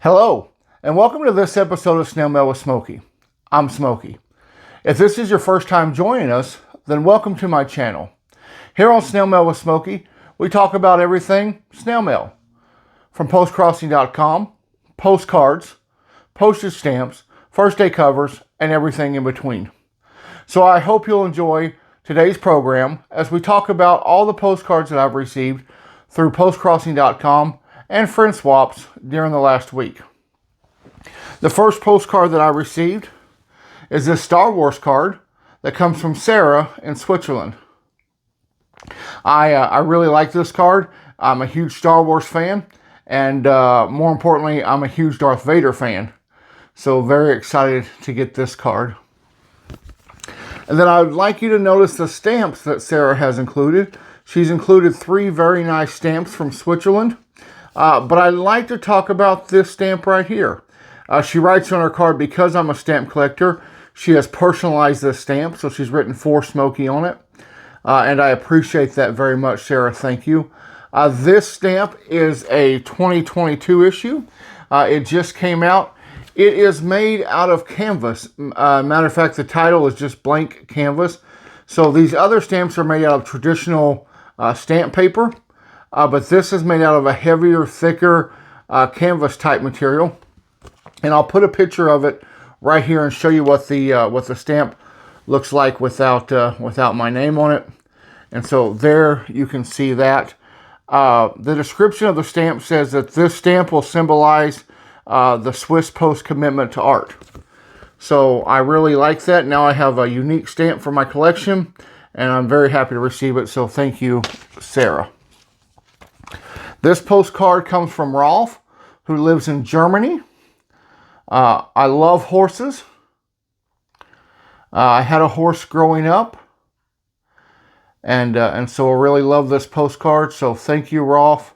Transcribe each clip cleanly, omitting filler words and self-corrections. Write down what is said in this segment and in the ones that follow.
Hello, and welcome to this episode of Snail Mail with Smokey. I'm Smokey. If this is your first time joining us, then welcome to my channel. Here on Snail Mail with Smokey, we talk about everything snail mail. From postcrossing.com, postcards, postage stamps, first day covers, and everything in between. So I hope you'll enjoy today's program as we talk about all the postcards that I've received through postcrossing.com and friend swaps during the last week. The first postcard that I received is this Star Wars card that comes from Sarah in Switzerland. I really like this card. I'm a huge Star Wars fan, and more importantly, I'm a huge Darth Vader fan. So very excited to get this card. And then I would like you to notice the stamps that Sarah has included. She's included 3 very nice stamps from Switzerland. But I'd like to talk about this stamp right here. She writes on her card, because I'm a stamp collector, she has personalized this stamp, so she's written "For Smokey" on it. And I appreciate that very much, Sarah. Thank you. This stamp is a 2022 issue. It just came out. It is made out of canvas. Matter of fact, the title is just blank canvas. So these other stamps are made out of traditional stamp paper. But this is made out of a heavier, thicker canvas type material. And I'll put a picture of it right here and show you what the stamp looks like without my name on it. And so there you can see that. The description of the stamp says that this stamp will symbolize the Swiss Post commitment to art. So I really like that. Now I have a unique stamp for my collection, and I'm very happy to receive it. So thank you, Sarah. This postcard comes from Rolf, who lives in Germany. I love horses. I had a horse growing up. And so I really love this postcard. So thank you, Rolf.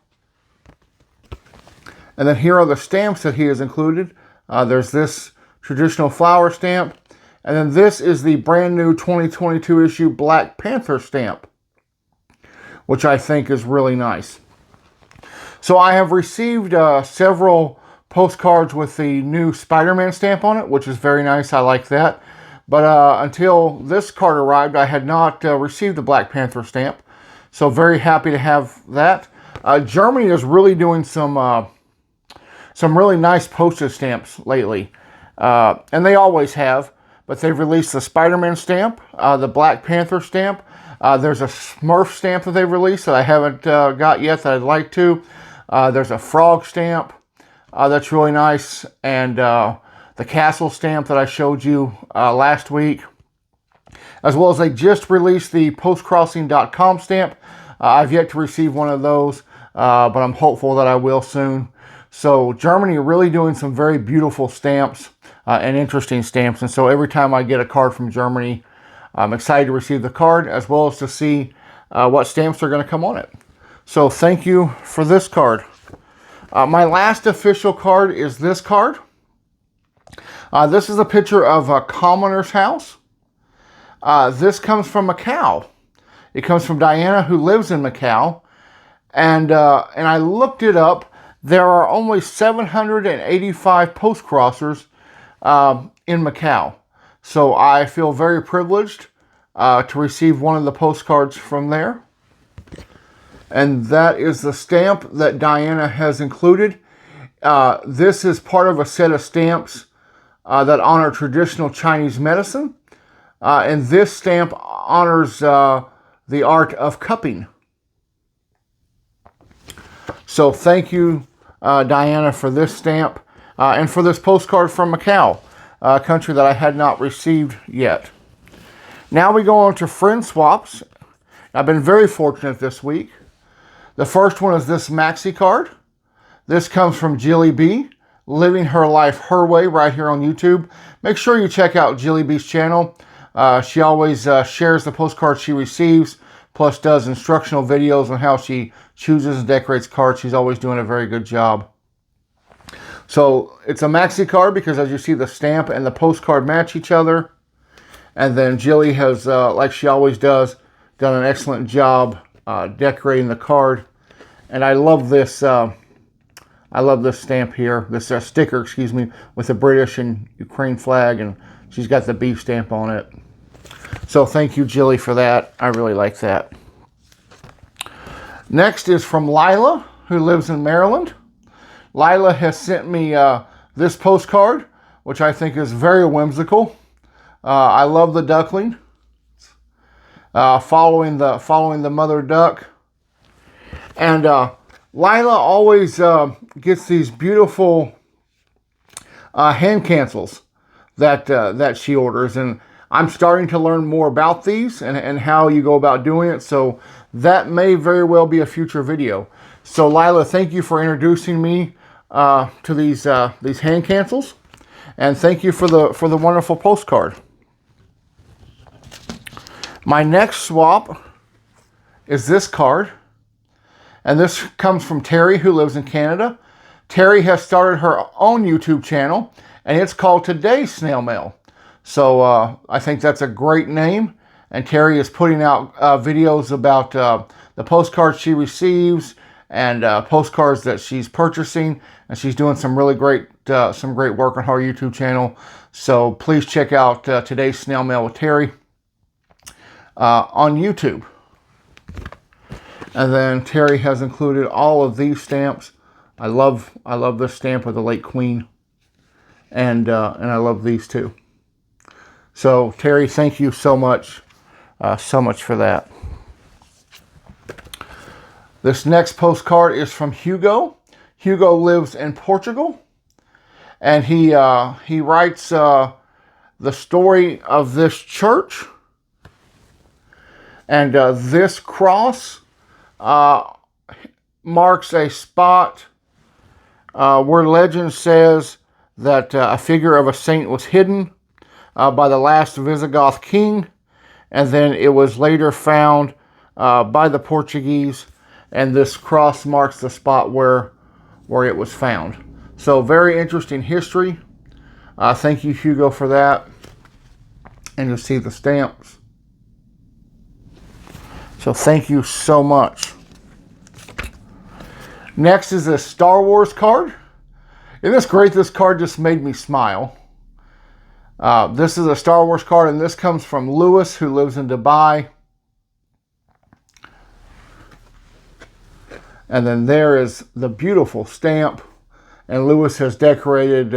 And then here are the stamps that he has included. There's this traditional flower stamp. And then this is the brand new 2022 issue Black Panther stamp, which I think is really nice. So I have received several postcards with the new Spider-Man stamp on it, which is very nice. I like that. But until this card arrived, I had not received the Black Panther stamp. So very happy to have that. Germany is really doing some really nice postage stamps lately. And they always have. But they've released the Spider-Man stamp, the Black Panther stamp. There's a Smurf stamp that they've released that I haven't got yet that I'd like to. There's a frog stamp that's really nice, and the castle stamp that I showed you last week, as well as they just released the postcrossing.com stamp. I've yet to receive one of those, but I'm hopeful that I will soon. So Germany are really doing some very beautiful stamps and interesting stamps, and so every time I get a card from Germany, I'm excited to receive the card as well as to see what stamps are going to come on it. So thank you for this card. My last official card is this card. This is a picture of a commoner's house. This comes from Macau. It comes from Diana, who lives in Macau. And I looked it up. There are only 785 post-crossers in Macau. So I feel very privileged to receive one of the postcards from there. And that is the stamp that Diana has included. This is part of a set of stamps that honor traditional Chinese medicine. And this stamp honors the art of cupping. So thank you, Diana, for this stamp and for this postcard from Macau, a country that I had not received yet. Now we go on to friend swaps. I've been very fortunate this week. The first one is this Maxi Card. This comes from Jilly B, living her life her way, right here on YouTube. Make sure you check out Jilly B's channel. She always shares the postcards she receives, plus does instructional videos on how she chooses and decorates cards. She's always doing a very good job. So it's a Maxi Card because, as you see, the stamp and the postcard match each other. And then Jilly has, like she always does, done an excellent job decorating the card. And I love this I love this stamp here, this sticker, excuse me, with the British and Ukraine flag, and she's got the beef stamp on it. So thank you, Jilly, for that. I really like that. Next is from Lila, who lives in Maryland. Lila has sent me this postcard, which I think is very whimsical. I love the duckling, following the mother duck. And Lila always gets these beautiful hand cancels that she orders, and I'm starting to learn more about these and how you go about doing it. So that may very well be a future video. So Lila, thank you for introducing me to these hand cancels, and thank you for the wonderful postcard. My next swap is this card, and this comes from Terry, who lives in Canada. Terry has started her own YouTube channel, and it's called Today's Snail Mail. So I think that's a great name, and Terry is putting out videos about the postcards she receives and postcards that she's purchasing, and she's doing some really great work on her YouTube channel. So please check out Today's Snail Mail with Terry on YouTube. And then Terry has included all of these stamps. I love this stamp with the late Queen, and I love these too. So Terry, thank you so much for that. This next postcard is from Hugo. Hugo lives in Portugal, and he writes the story of this church, and this cross marks a spot where legend says that a figure of a saint was hidden by the last Visigoth king, and then it was later found by the Portuguese, and this cross marks the spot where it was found. So very interesting history. Thank you, Hugo, for that. And you'll see the stamps. So thank you so much. Next is a Star Wars card. Isn't this great? This card just made me smile. This is a Star Wars card, and this comes from Lewis, who lives in Dubai. And then there is the beautiful stamp, and Lewis has decorated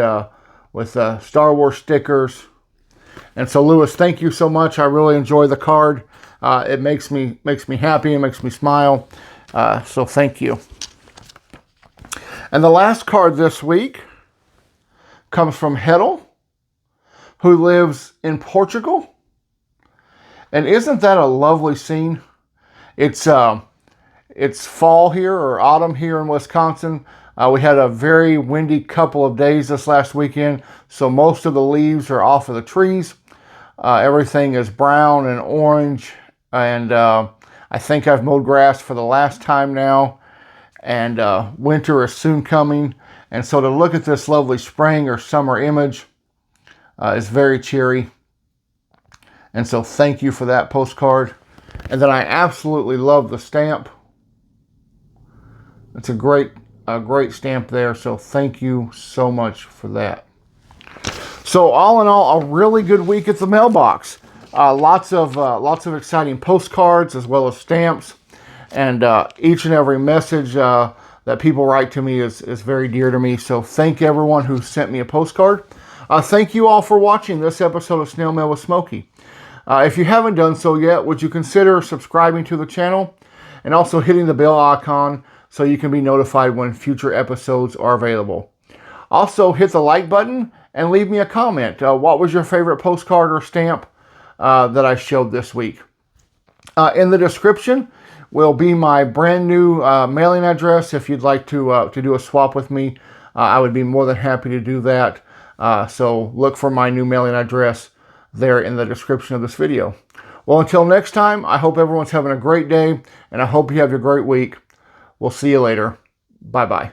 with Star Wars stickers. And so Lewis, thank you so much. I really enjoy the card. It makes me happy, it makes me smile. So thank you. And the last card this week comes from Hettle, who lives in Portugal. And isn't that a lovely scene? It's fall here, or autumn here in Wisconsin. We had a very windy couple of days this last weekend, so most of the leaves are off of the trees. Everything is brown and orange, and I think I've mowed grass for the last time now, and winter is soon coming. And so to look at this lovely spring or summer image is very cheery. And so thank you for that postcard. And then I absolutely love the stamp. It's a great stamp there, so thank you so much for that. So all in all, a really good week at the mailbox. Lots of exciting postcards as well as stamps, and each and every message that people write to me is very dear to me. So thank everyone who sent me a postcard. Thank you all for watching this episode of Snail Mail with Smokey. If you haven't done so yet, would you consider subscribing to the channel and also hitting the bell icon so you can be notified when future episodes are available. Also, hit the like button and leave me a comment. What was your favorite postcard or stamp that I showed this week? In the description will be my brand new mailing address. If you'd like to do a swap with me, I would be more than happy to do that. So look for my new mailing address there in the description of this video. Well, until next time, I hope everyone's having a great day, and I hope you have a great week. We'll see you later. Bye-bye.